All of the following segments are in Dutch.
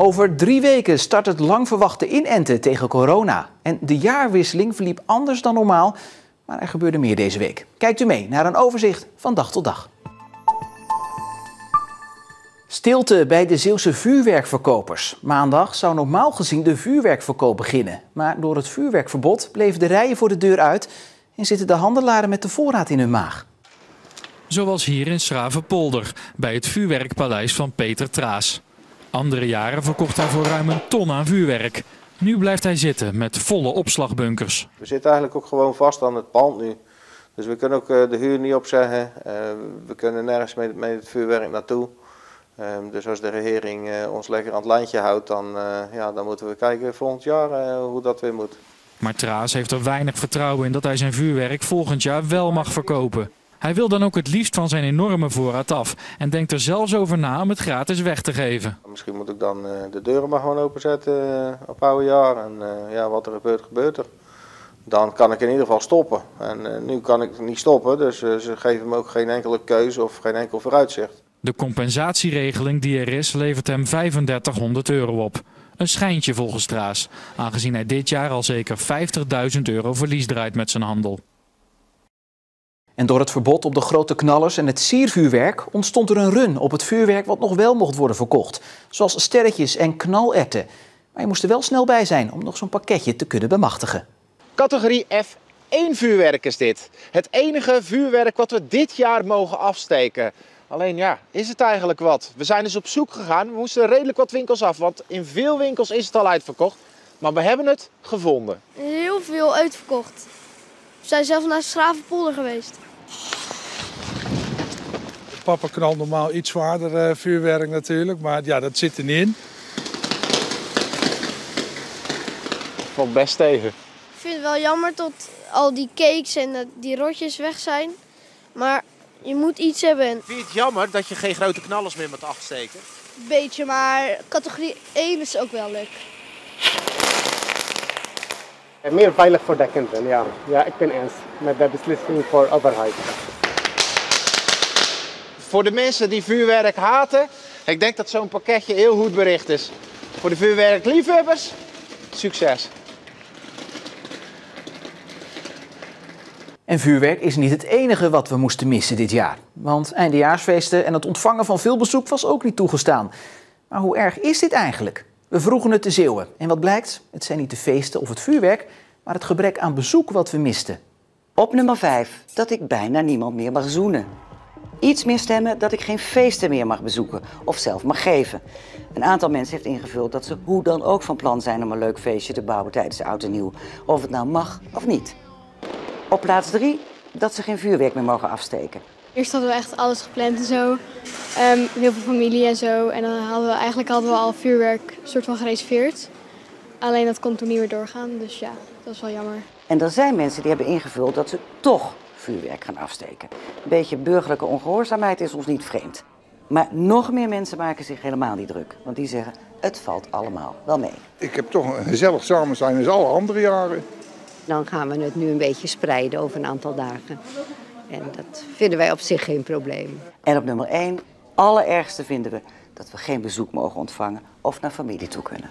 Over 3 weken start het lang verwachte inenten tegen corona. En de jaarwisseling verliep anders dan normaal, maar er gebeurde meer deze week. Kijkt u mee naar een overzicht van dag tot dag. Stilte bij de Zeeuwse vuurwerkverkopers. Maandag zou normaal gezien de vuurwerkverkoop beginnen. Maar door het vuurwerkverbod bleven de rijen voor de deur uit en zitten de handelaren met de voorraad in hun maag. Zoals hier in Schravenpolder, bij het vuurwerkpaleis van Peter Traas. Andere jaren verkocht hij voor ruim 1 ton aan vuurwerk. Nu blijft hij zitten met volle opslagbunkers. We zitten eigenlijk ook gewoon vast aan het pand nu. Dus we kunnen ook de huur niet opzeggen. We kunnen nergens met het vuurwerk naartoe. Dus als de regering ons lekker aan het lijntje houdt, dan moeten we kijken volgend jaar hoe dat weer moet. Maar Traas heeft er weinig vertrouwen in dat hij zijn vuurwerk volgend jaar wel mag verkopen. Hij wil dan ook het liefst van zijn enorme voorraad af en denkt er zelfs over na om het gratis weg te geven. Misschien moet ik dan de deuren maar gewoon openzetten op oude jaar en wat er gebeurt, gebeurt er. Dan kan ik in ieder geval stoppen. En nu kan ik niet stoppen, dus ze geven me ook geen enkele keuze of geen enkel vooruitzicht. De compensatieregeling die er is levert hem €3500 op. Een schijntje volgens Traas, aangezien hij dit jaar al zeker €50.000 verlies draait met zijn handel. En door het verbod op de grote knallers en het siervuurwerk ontstond er een run op het vuurwerk wat nog wel mocht worden verkocht. Zoals sterretjes en knalerwten. Maar je moest er wel snel bij zijn om nog zo'n pakketje te kunnen bemachtigen. Categorie F1 vuurwerk is dit. Het enige vuurwerk wat we dit jaar mogen afsteken. Alleen ja, is het eigenlijk wat? We zijn dus op zoek gegaan. We moesten redelijk wat winkels af, want in veel winkels is het al uitverkocht. Maar we hebben het gevonden. Heel veel uitverkocht. We zijn zelfs naar Schravenpolder geweest. Papa knalt normaal iets zwaarder vuurwerk natuurlijk, maar ja, dat zit er niet in. Valt best tegen. Ik vind het wel jammer dat al die cakes en die rotjes weg zijn. Maar je moet iets hebben. Vind je het jammer dat je geen grote knallers meer moet afsteken? Een beetje, maar categorie 1 is ook wel leuk. Meer veilig voor de kinderen, ja. Ja, ik ben eens met de beslissing voor de overheid. Voor de mensen die vuurwerk haten, ik denk dat zo'n pakketje heel goed bericht is. Voor de vuurwerkliefhebbers, succes. En vuurwerk is niet het enige wat we moesten missen dit jaar. Want eindejaarsfeesten en het ontvangen van veel bezoek was ook niet toegestaan. Maar hoe erg is dit eigenlijk? We vroegen het de Zeeuwen. En wat blijkt? Het zijn niet de feesten of het vuurwerk, maar het gebrek aan bezoek wat we misten. Op nummer 5, dat ik bijna niemand meer mag zoenen. Iets meer stemmen dat ik geen feesten meer mag bezoeken of zelf mag geven. Een aantal mensen heeft ingevuld dat ze hoe dan ook van plan zijn om een leuk feestje te bouwen tijdens Oud en Nieuw. Of het nou mag of niet. Op plaats 3, dat ze geen vuurwerk meer mogen afsteken. Eerst hadden we echt alles gepland en zo. Heel veel familie en zo. En dan hadden we al vuurwerk soort van gereserveerd. Alleen dat kon toen niet meer doorgaan, dus ja, dat is wel jammer. En er zijn mensen die hebben ingevuld dat ze toch vuurwerk gaan afsteken. Een beetje burgerlijke ongehoorzaamheid is ons niet vreemd. Maar nog meer mensen maken zich helemaal niet druk. Want die zeggen, het valt allemaal wel mee. Ik heb toch een gezellig samen zijn als alle andere jaren. Dan gaan we het nu een beetje spreiden over een aantal dagen. En dat vinden wij op zich geen probleem. En op nummer 1, allerergste vinden we dat we geen bezoek mogen ontvangen of naar familie toe kunnen.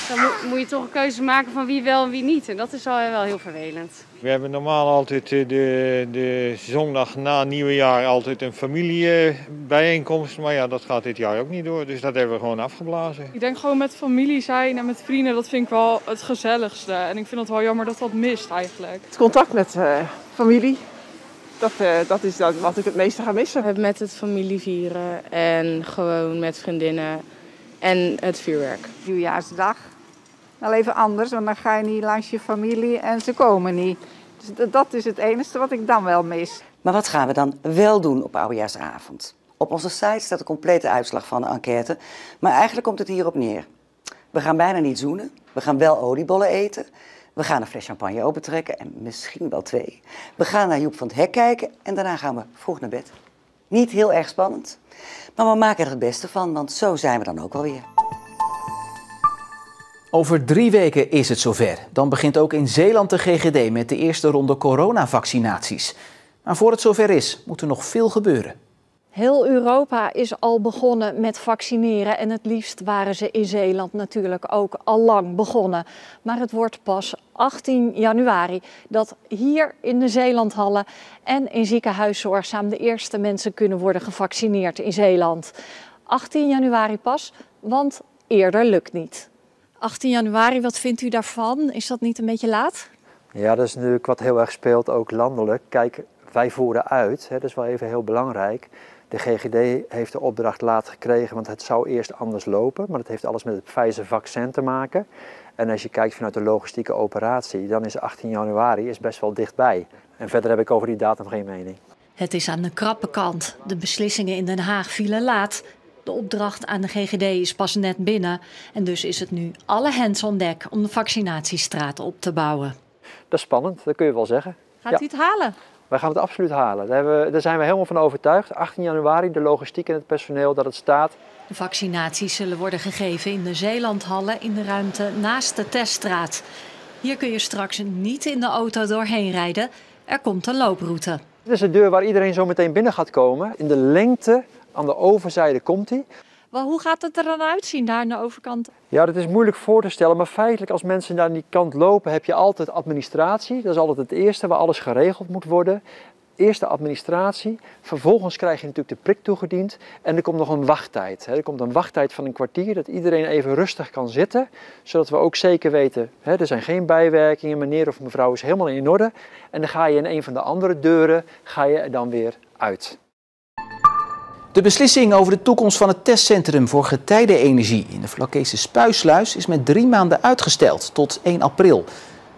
Dan moet je toch een keuze maken van wie wel en wie niet. En dat is al wel heel vervelend. We hebben normaal altijd de zondag na nieuwjaar altijd een familiebijeenkomst. Maar ja, dat gaat dit jaar ook niet door. Dus dat hebben we gewoon afgeblazen. Ik denk gewoon met familie zijn en met vrienden, dat vind ik wel het gezelligste. En ik vind het wel jammer dat dat mist eigenlijk. Het contact met familie, dat is wat ik het meeste ga missen. Met het familie vieren en gewoon met vriendinnen en het vuurwerk. Nieuwjaarsdag, wel even anders, want dan ga je niet langs je familie en ze komen niet. Dus dat is het enige wat ik dan wel mis. Maar wat gaan we dan wel doen op oudejaarsavond? Op onze site staat de complete uitslag van de enquête, maar eigenlijk komt het hierop neer. We gaan bijna niet zoenen, we gaan wel oliebollen eten, we gaan een fles champagne opentrekken en misschien wel 2. We gaan naar Joep van het Hek kijken en daarna gaan we vroeg naar bed. Niet heel erg spannend, maar we maken er het beste van, want zo zijn we dan ook wel weer. Over 3 weken is het zover. Dan begint ook in Zeeland de GGD met de eerste ronde coronavaccinaties. Maar voor het zover is, moet er nog veel gebeuren. Heel Europa is al begonnen met vaccineren en het liefst waren ze in Zeeland natuurlijk ook al lang begonnen. Maar het wordt pas 18 januari dat hier in de Zeelandhallen en in ziekenhuis Zorgzaam de eerste mensen kunnen worden gevaccineerd in Zeeland. 18 januari pas, want eerder lukt niet. 18 januari, wat vindt u daarvan? Is dat niet een beetje laat? Ja, dat is natuurlijk wat heel erg speelt, ook landelijk. Kijk, wij voeren uit, dat is wel even heel belangrijk. De GGD heeft de opdracht laat gekregen, want het zou eerst anders lopen. Maar dat heeft alles met het Pfizer-vaccin te maken. En als je kijkt vanuit de logistieke operatie, dan is 18 januari best wel dichtbij. En verder heb ik over die datum geen mening. Het is aan de krappe kant. De beslissingen in Den Haag vielen laat. De opdracht aan de GGD is pas net binnen. En dus is het nu alle hens on dek om de vaccinatiestraat op te bouwen. Dat is spannend, dat kun je wel zeggen. Gaat u het halen? Wij gaan het absoluut halen. Daar zijn we helemaal van overtuigd. 18 januari, de logistiek en het personeel, dat het staat. De vaccinaties zullen worden gegeven in de Zeelandhallen in de ruimte naast de teststraat. Hier kun je straks niet in de auto doorheen rijden. Er komt een looproute. Dit is de deur waar iedereen zo meteen binnen gaat komen. In de lengte aan de overzijde komt hij. Hoe gaat het er dan uitzien daar aan de overkant? Ja, dat is moeilijk voor te stellen, maar feitelijk als mensen naar die kant lopen heb je altijd administratie. Dat is altijd het eerste waar alles geregeld moet worden. Eerst de administratie, vervolgens krijg je natuurlijk de prik toegediend en er komt nog een wachttijd. Er komt een wachttijd van een kwartier, dat iedereen even rustig kan zitten, zodat we ook zeker weten, er zijn geen bijwerkingen, meneer of mevrouw is helemaal in orde. En dan ga je in een van de andere deuren er dan weer uit. De beslissing over de toekomst van het testcentrum voor getijdenenergie in de Vlakkese Spuisluis is met 3 maanden uitgesteld tot 1 april.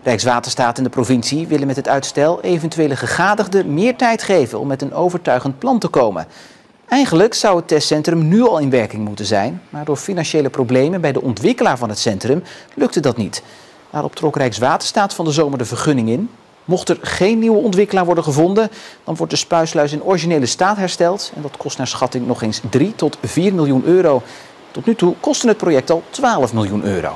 Rijkswaterstaat en de provincie willen met het uitstel eventuele gegadigden meer tijd geven om met een overtuigend plan te komen. Eigenlijk zou het testcentrum nu al in werking moeten zijn, maar door financiële problemen bij de ontwikkelaar van het centrum lukte dat niet. Daarop trok Rijkswaterstaat van de zomer de vergunning in. Mocht er geen nieuwe ontwikkelaar worden gevonden, dan wordt de Spuisluis in originele staat hersteld. En dat kost naar schatting nog eens 3 tot 4 miljoen euro. Tot nu toe kostte het project al 12 miljoen euro.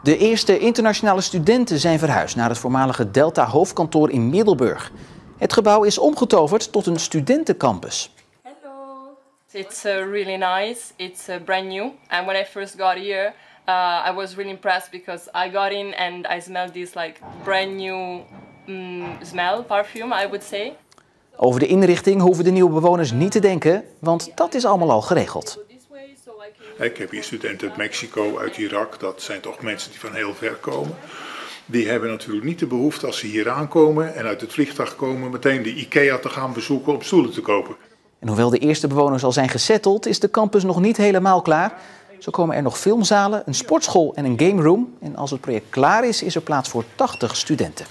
De eerste internationale studenten zijn verhuisd naar het voormalige Delta-hoofdkantoor in Middelburg. Het gebouw is omgetoverd tot een studentencampus. It's really nice. It's brand new. And when I first got here, I was really impressed because I got in and I smelled this like brand new perfume, I would say. Over de inrichting hoeven de nieuwe bewoners niet te denken, want dat is allemaal al geregeld. Ik heb hier studenten uit Mexico, uit Irak, dat zijn toch mensen die van heel ver komen. Die hebben natuurlijk niet de behoefte als ze hier aankomen en uit het vliegtuig komen meteen de IKEA te gaan bezoeken om stoelen te kopen. En hoewel de eerste bewoners al zijn gesetteld, is de campus nog niet helemaal klaar. Zo komen er nog filmzalen, een sportschool en een game room. En als het project klaar is, is er plaats voor 80 studenten.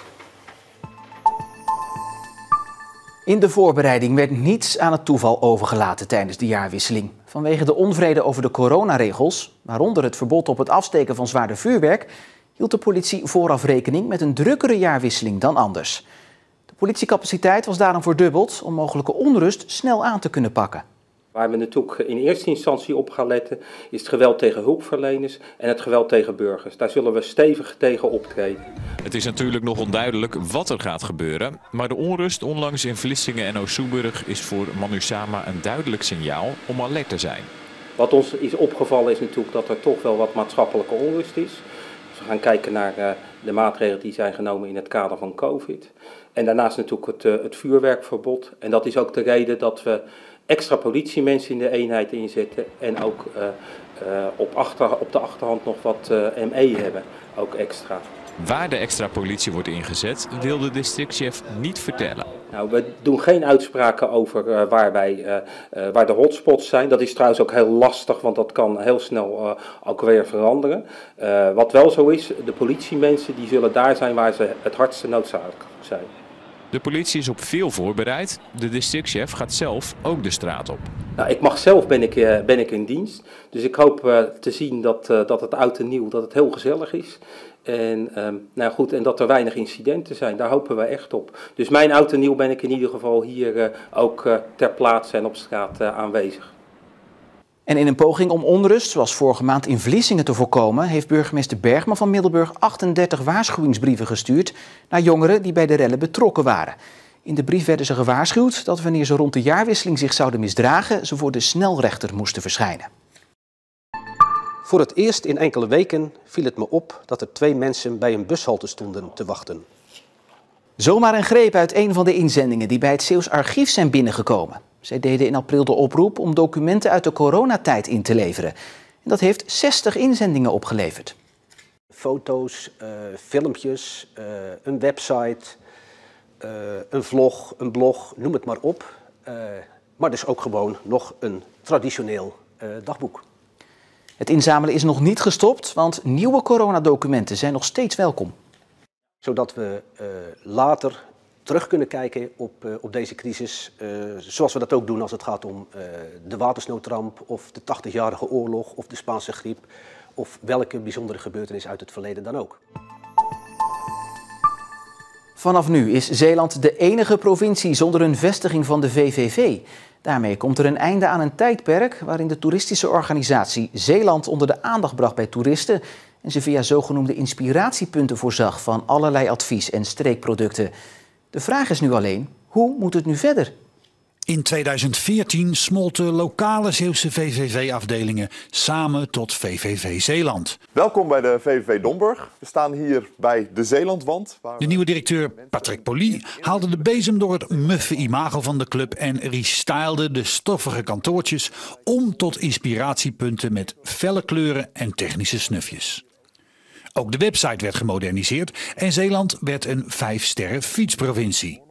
In de voorbereiding werd niets aan het toeval overgelaten tijdens de jaarwisseling. Vanwege de onvrede over de coronaregels, waaronder het verbod op het afsteken van zwaarder vuurwerk, hield de politie vooraf rekening met een drukkere jaarwisseling dan anders. De politiecapaciteit was daarom verdubbeld om mogelijke onrust snel aan te kunnen pakken. Waar we natuurlijk in eerste instantie op gaan letten is het geweld tegen hulpverleners en het geweld tegen burgers. Daar zullen we stevig tegen optreden. Het is natuurlijk nog onduidelijk wat er gaat gebeuren, maar de onrust onlangs in Vlissingen en Oost-Soeburg is voor Manusama een duidelijk signaal om alert te zijn. Wat ons is opgevallen is natuurlijk dat er toch wel wat maatschappelijke onrust is. Als we gaan kijken naar de maatregelen die zijn genomen in het kader van COVID. En daarnaast natuurlijk het vuurwerkverbod. En dat is ook de reden dat we extra politiemensen in de eenheid inzetten en ook op de achterhand nog wat ME hebben, ook extra. Waar de extra politie wordt ingezet, wil de districtchef niet vertellen. Nou, we doen geen uitspraken over waar de hotspots zijn. Dat is trouwens ook heel lastig, want dat kan heel snel ook weer veranderen. Wat wel zo is, de politiemensen die zullen daar zijn waar ze het hardste noodzakelijk zijn. De politie is op veel voorbereid. De districtchef gaat zelf ook de straat op. Nou, ik mag zelf ben ik in dienst. Dus ik hoop te zien dat het oud en nieuw dat het heel gezellig is. En, en dat er weinig incidenten zijn. Daar hopen we echt op. Dus mijn oud en nieuw ben ik in ieder geval hier ook ter plaatse en op straat aanwezig. En in een poging om onrust, zoals vorige maand in Vlissingen te voorkomen, heeft burgemeester Bergman van Middelburg 38 waarschuwingsbrieven gestuurd naar jongeren die bij de rellen betrokken waren. In de brief werden ze gewaarschuwd dat wanneer ze rond de jaarwisseling zich zouden misdragen, ze voor de snelrechter moesten verschijnen. Voor het eerst in enkele weken viel het me op dat er 2 mensen bij een bushalte stonden te wachten. Zomaar een greep uit een van de inzendingen die bij het Zeeuws Archief zijn binnengekomen. Zij deden in april de oproep om documenten uit de coronatijd in te leveren. En dat heeft 60 inzendingen opgeleverd. Foto's, filmpjes, een website, een vlog, een blog, noem het maar op. Maar dus ook gewoon nog een traditioneel dagboek. Het inzamelen is nog niet gestopt, want nieuwe coronadocumenten zijn nog steeds welkom. Zodat we later terug kunnen kijken op deze crisis, zoals we dat ook doen als het gaat om de watersnoodramp of de 80-jarige oorlog of de Spaanse griep of welke bijzondere gebeurtenis uit het verleden dan ook. Vanaf nu is Zeeland de enige provincie zonder een vestiging van de VVV. Daarmee komt er een einde aan een tijdperk waarin de toeristische organisatie Zeeland onder de aandacht bracht bij toeristen en ze via zogenoemde inspiratiepunten voorzag van allerlei advies en streekproducten. De vraag is nu alleen, hoe moet het nu verder? In 2014 smolten lokale Zeeuwse VVV-afdelingen samen tot VVV Zeeland. Welkom bij de VVV Domburg. We staan hier bij de Zeelandwand. De nieuwe directeur Patrick Polly haalde de bezem door het muffe imago van de club en restylede de stoffige kantoortjes om tot inspiratiepunten met felle kleuren en technische snufjes. Ook de website werd gemoderniseerd en Zeeland werd een 5-sterren fietsprovincie.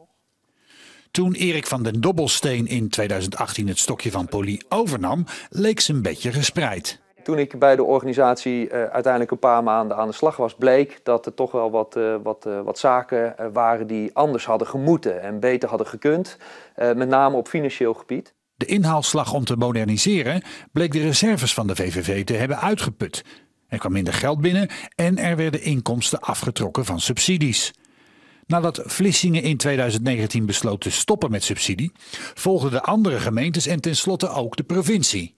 Toen Erik van den Dobbelsteen in 2018 het stokje van Polly overnam, leek ze een beetje gespreid. Toen ik bij de organisatie uiteindelijk een paar maanden aan de slag was, bleek dat er toch wel wat zaken waren die anders hadden gemoeten en beter hadden gekund. Met name op financieel gebied. De inhaalslag om te moderniseren bleek de reserves van de VVV te hebben uitgeput. Er kwam minder geld binnen en er werden inkomsten afgetrokken van subsidies. Nadat Vlissingen in 2019 besloot te stoppen met subsidie, volgden de andere gemeentes en tenslotte ook de provincie.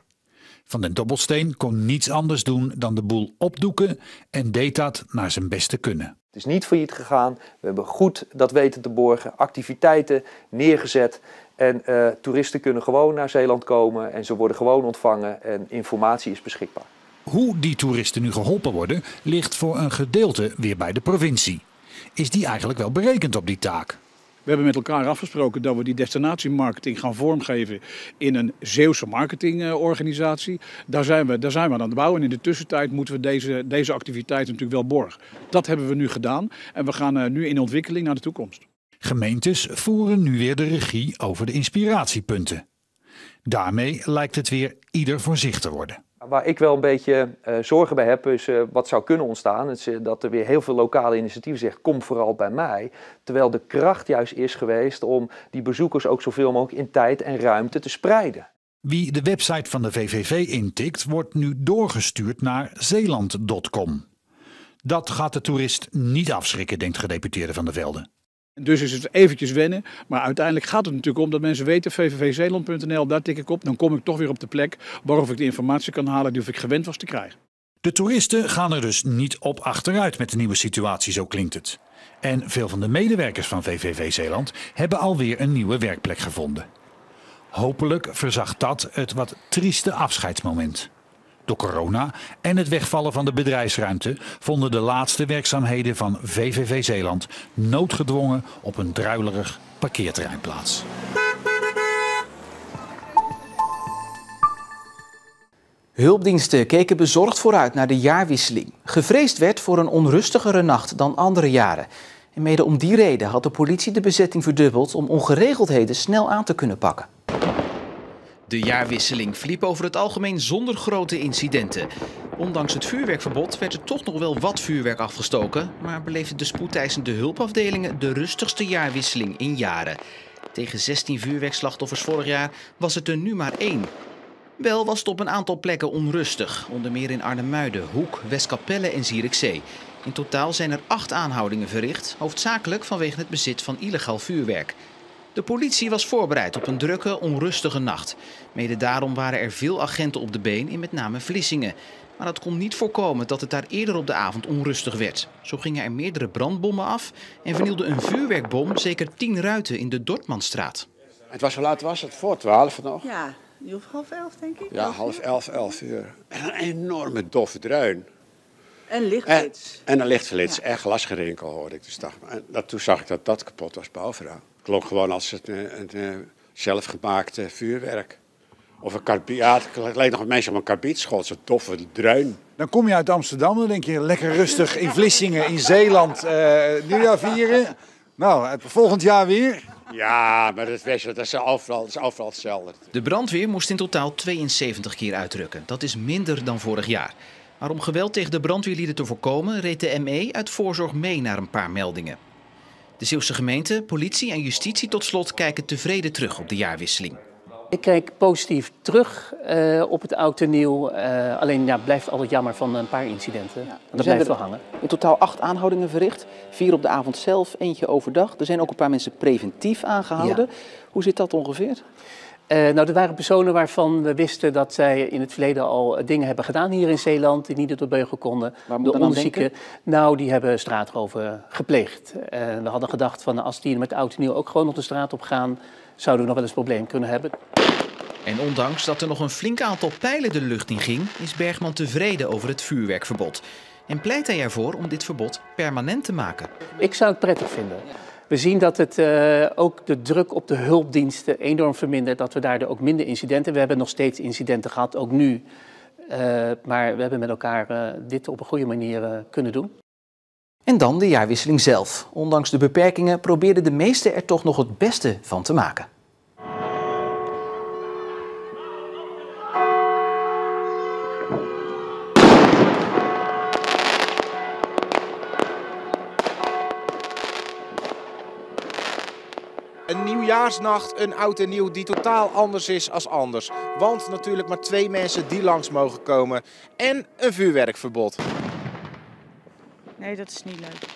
Van den Dobbelsteen kon niets anders doen dan de boel opdoeken en deed dat naar zijn beste kunnen. Het is niet failliet gegaan, we hebben goed dat weten te borgen, activiteiten neergezet en toeristen kunnen gewoon naar Zeeland komen en ze worden gewoon ontvangen en informatie is beschikbaar. Hoe die toeristen nu geholpen worden, ligt voor een gedeelte weer bij de provincie. Is die eigenlijk wel berekend op die taak? We hebben met elkaar afgesproken dat we die destinatiemarketing gaan vormgeven in een Zeeuwse marketingorganisatie. Daar zijn we aan het bouwen en in de tussentijd moeten we deze activiteit natuurlijk wel borgen. Dat hebben we nu gedaan en we gaan nu in ontwikkeling naar de toekomst. Gemeentes voeren nu weer de regie over de inspiratiepunten. Daarmee lijkt het weer ieder voor zich te worden. Waar ik wel een beetje zorgen bij heb, is wat zou kunnen ontstaan. Het is, dat er weer heel veel lokale initiatieven zegt, kom vooral bij mij. Terwijl de kracht juist is geweest om die bezoekers ook zoveel mogelijk in tijd en ruimte te spreiden. Wie de website van de VVV intikt, wordt nu doorgestuurd naar zeeland.com. Dat gaat de toerist niet afschrikken, denkt gedeputeerde Van der Velde. Dus is het eventjes wennen, maar uiteindelijk gaat het natuurlijk om dat mensen weten, vvvzeeland.nl, daar tik ik op, dan kom ik toch weer op de plek waarover ik de informatie kan halen die ik gewend was te krijgen. De toeristen gaan er dus niet op achteruit met de nieuwe situatie, zo klinkt het. En veel van de medewerkers van VVV Zeeland hebben alweer een nieuwe werkplek gevonden. Hopelijk verzacht dat het wat trieste afscheidsmoment. Door corona en het wegvallen van de bedrijfsruimte vonden de laatste werkzaamheden van VVV Zeeland noodgedwongen op een druilerig parkeerterrein plaats. Hulpdiensten keken bezorgd vooruit naar de jaarwisseling. Gevreesd werd voor een onrustigere nacht dan andere jaren. En mede om die reden had de politie de bezetting verdubbeld om ongeregeldheden snel aan te kunnen pakken. De jaarwisseling verliep over het algemeen zonder grote incidenten. Ondanks het vuurwerkverbod werd er toch nog wel wat vuurwerk afgestoken, maar beleefden de spoedeisende hulpafdelingen de rustigste jaarwisseling in jaren. Tegen 16 vuurwerkslachtoffers vorig jaar was het er nu maar 1. Wel was het op een aantal plekken onrustig, onder meer in Arnhemuiden, Hoek, Westkapelle en Zierikzee. In totaal zijn er 8 aanhoudingen verricht, hoofdzakelijk vanwege het bezit van illegaal vuurwerk. De politie was voorbereid op een drukke, onrustige nacht. Mede daarom waren er veel agenten op de been in met name Vlissingen. Maar dat kon niet voorkomen dat het daar eerder op de avond onrustig werd. Zo gingen er meerdere brandbommen af en vernielde een vuurwerkbom zeker 10 ruiten in de Dortmundstraat. Het was, hoe laat was het? Voor 12 nog? Ja, 10:30 denk ik. Ja, 11 uur. En een enorme doffe dreun. En lichtflits. En een lichtflits. En glasgerinkel hoorde ik. Dus toen zag ik dat dat kapot was bovenaan. Het klonk gewoon als een zelfgemaakte vuurwerk. Of een karbiet. Ja, het leek nog een beetje op een karbietschot, zo'n doffe dreun. Dan kom je uit Amsterdam, dan denk je lekker rustig in Vlissingen, in Zeeland, nieuwjaar vieren. Nou, volgend jaar weer. Ja, maar dat is overal hetzelfde. De brandweer moest in totaal 72 keer uitrukken. Dat is minder dan vorig jaar. Maar om geweld tegen de brandweerlieden te voorkomen, reed de ME uit voorzorg mee naar een paar meldingen. De Zeeuwse gemeente, politie en justitie tot slot kijken tevreden terug op de jaarwisseling. Ik kijk positief terug op het oud en nieuw. Alleen ja, blijft altijd jammer van een paar incidenten. Ja, dat blijft wel hangen. In totaal 8 aanhoudingen verricht. 4 op de avond zelf, eentje overdag. Er zijn ook een paar mensen preventief aangehouden. Ja. Hoe zit dat ongeveer? Nou, er waren personen waarvan we wisten dat zij in het verleden al dingen hebben gedaan hier in Zeeland, die niet door de beugel konden. Waar moet je dan aan denken? Nou, die hebben straatroven gepleegd. We hadden gedacht van als die met oud en nieuw ook gewoon op de straat op gaan, zouden we nog wel eens een probleem kunnen hebben. En ondanks dat er nog een flink aantal pijlen de lucht in ging, is Bergman tevreden over het vuurwerkverbod. En pleit hij ervoor om dit verbod permanent te maken. Ik zou het prettig vinden. We zien dat het ook de druk op de hulpdiensten enorm vermindert. Dat we daardoor ook minder incidenten. We hebben nog steeds incidenten gehad, ook nu. Maar we hebben met elkaar dit op een goede manier kunnen doen. En dan de jaarwisseling zelf. Ondanks de beperkingen probeerden de meesten er toch nog het beste van te maken. Een nieuwjaarsnacht, een oud en nieuw die totaal anders is als anders. Want natuurlijk maar 2 mensen die langs mogen komen. En een vuurwerkverbod. Nee, dat is niet leuk.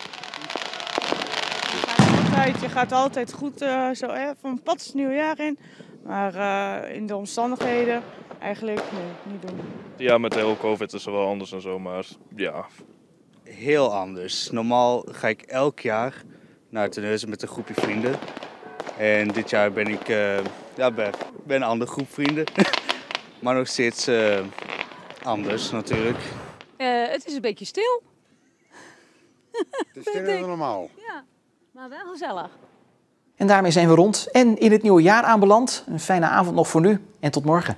Je gaat altijd goed van pad het nieuwjaar in. Maar in de omstandigheden eigenlijk niet doen. Ja, met de hele COVID is het wel anders en zo, maar ja. Heel anders. Normaal ga ik elk jaar naar Terneuzen met een groepje vrienden. En dit jaar ben ik ben een andere groep vrienden. Maar nog steeds anders natuurlijk. Het is een beetje stil. Het is stiller dan normaal. Ja, maar wel gezellig. En daarmee zijn we rond en in het nieuwe jaar aanbeland. Een fijne avond nog voor nu en tot morgen.